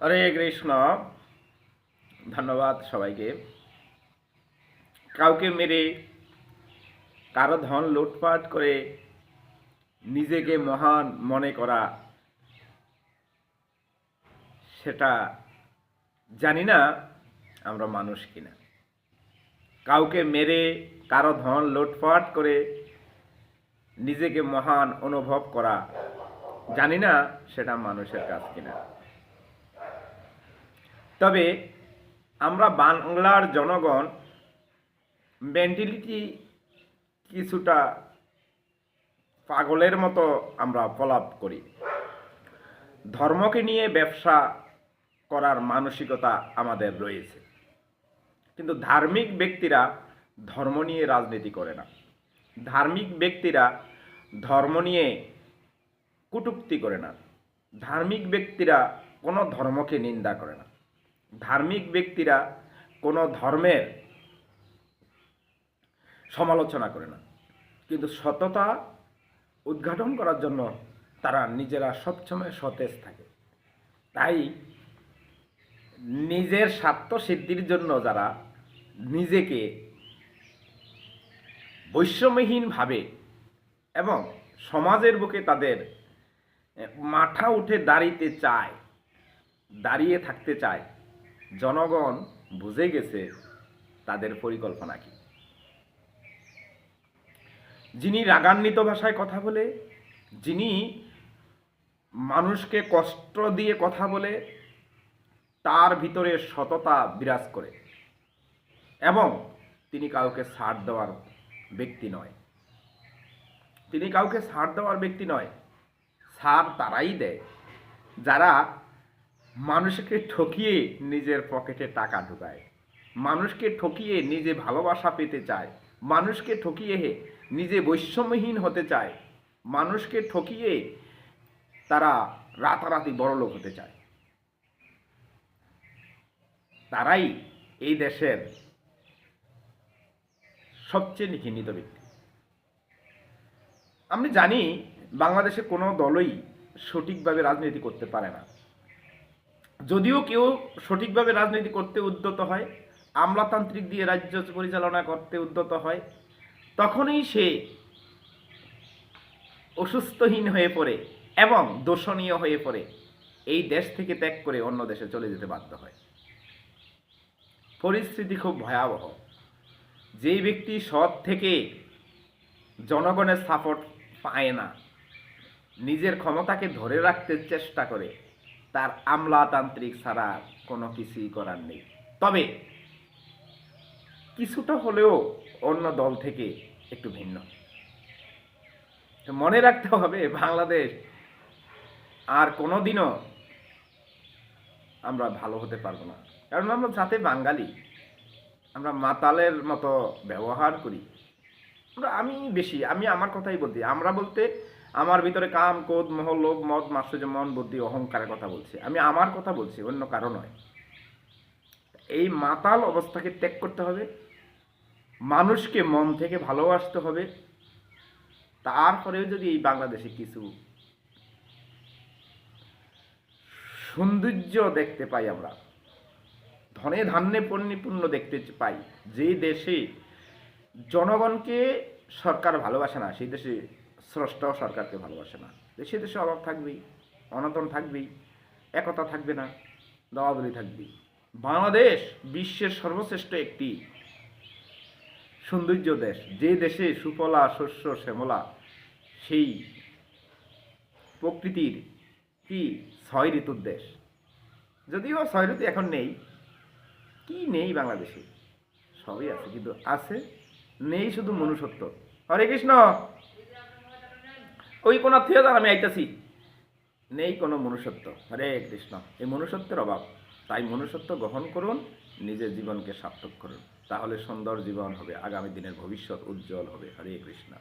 হরে কৃষ্ণ। ধন্যবাদ সবাইকে। কাউকে মেরে কারো ধন লুটপাট করে নিজেকে মহান মনে করা, সেটা জানি না আমরা মানুষ কিনা। কাউকে মেরে কারো ধন লুটপাট করে নিজেকে মহান অনুভব করা, জানি না সেটা মানুষের কাজ কিনা। তবে আমরা বাংলার জনগণ মেন্টালিটি কিছুটা পাগলের মতো আমরা প্রলাপ করি। ধর্মকে নিয়ে ব্যবসা করার মানসিকতা আমাদের রয়েছে, কিন্তু ধার্মিক ব্যক্তিরা ধর্ম নিয়ে রাজনীতি করে না। ধার্মিক ব্যক্তিরা ধর্ম নিয়ে কটূক্তি করে না। ধার্মিক ব্যক্তিরা কোনো ধর্মকে নিন্দা করে না। ধার্মিক ব্যক্তিরা কোনো ধর্মের সমালোচনা করে না, কিন্তু সততা উদ্ঘাটন করার জন্য তারা নিজেরা সবসময় সতেজ থাকে। তাই নিজের স্বার্থ সিদ্ধির জন্য যারা নিজেকে বৈষম্যহীনভাবে এবং সমাজের বুকে তাদের মাথা উঠে দাঁড়িয়ে থাকতে চায়, জনগণ বুঝে গেছে তাদের পরিকল্পনা কি। যিনি রাগান্বিত ভাষায় কথা বলে, যিনি মানুষকে কষ্ট দিয়ে কথা বলে, তার ভিতরে সততা বিরাজ করে এবং তিনি কাউকে ছাড় দেওয়ার ব্যক্তি নয়। তিনি কাউকে ছাড় দেওয়ার ব্যক্তি নয়। ছাড় তারাই দেয় যারা মানুষকে ঠকিয়ে নিজের পকেটে টাকা ঢুকায়, মানুষকে ঠকিয়ে নিজে ভালোবাসা পেতে চায়, মানুষকে ঠকিয়ে নিজে বৈষম্যহীন হতে চায়, মানুষকে ঠকিয়ে তারা রাতারাতি বড়লোক হতে চায়। তারাই এই দেশের সবচেয়ে ঘৃণিত ব্যক্তি। আমি জানি বাংলাদেশে কোনো দলই সঠিকভাবে রাজনীতি করতে পারে না। যদিও কেউ সঠিকভাবে রাজনীতি করতে উদ্যত হয়, আমলাতান্ত্রিক দিয়ে রাজ্য পরিচালনা করতে উদ্যত হয়, তখনই সে অসুস্থহীন হয়ে পড়ে এবং দোষণীয় হয়ে পড়ে এই দেশ থেকে ত্যাগ করে অন্য দেশে চলে যেতে বাধ্য হয়। পরিস্থিতি খুব ভয়াবহ। যেই ব্যক্তি সৎ থেকে জনগণের সাপোর্ট পায় না, নিজের ক্ষমতাকে ধরে রাখতে চেষ্টা করে, তার আমলাতান্ত্রিক ছাড়া কোনো কিছুই করার নেই। তবে কিছুটা হলেও অন্য দল থেকে একটু ভিন্ন। মনে রাখতে হবে, বাংলাদেশ আর কোনোদিনও আমরা ভালো হতে পারবো না, কারণ আমরা যাতে বাঙালি, আমরা মাতালের মতো ব্যবহার করি। আমি আমার কথাই বলছি। আমরা বলতে আমার ভিতরে কাম, ক্রোধ, মোহ, লোভ, মদ, মাৎসর্য, মন, বুদ্ধি, অহংকারের কথা বলছি। আমি আমার কথা বলছি, অন্য কারো নয়। এই মাতাল অবস্থাকে ত্যাগ করতে হবে, মানুষকে মন থেকে ভালোবাসতে হবে। তারপরেও যদি এই বাংলাদেশে কিছু সৌন্দর্য দেখতে পাই, আমরা ধনে ধান্যে পরিপূর্ণ দেখতে পাই, যে দেশে জনগণকে সরকার ভালোবাসে না, সেই দেশে স্রষ্টাও সরকারকে ভালোবাসে না। সে দেশে অভাব থাকবেই, অনটন থাকবেই, একতা থাকবে না, দাওয়াদারি থাকবেই। বাংলাদেশ বিশ্বের সর্বশ্রেষ্ঠ একটি সৌন্দর্য দেশ, যে দেশে সুফলা শস্য শ্যামলা, সেই প্রকৃতির কি 6 ঋতুর দেশ। যদিও 6 ঋতু এখন নেই, কি নেই বাংলাদেশে, সবই আছে, কিন্তু আছে, নেই শুধু মনুষ্যত্ব। হরে কৃষ্ণ। ওই কোন থেকে আমি আইতাছি, নেই কোনো মনুষ্যত্ব। হরে কৃষ্ণ। এই মনুষ্যত্বের অভাব। তাই মনুষ্যত্ব গ্রহণ করুন, নিজের জীবনকে সার্থক করুন, তাহলে সুন্দর জীবন হবে, আগামী দিনের ভবিষ্যৎ উজ্জ্বল হবে। হরে কৃষ্ণ।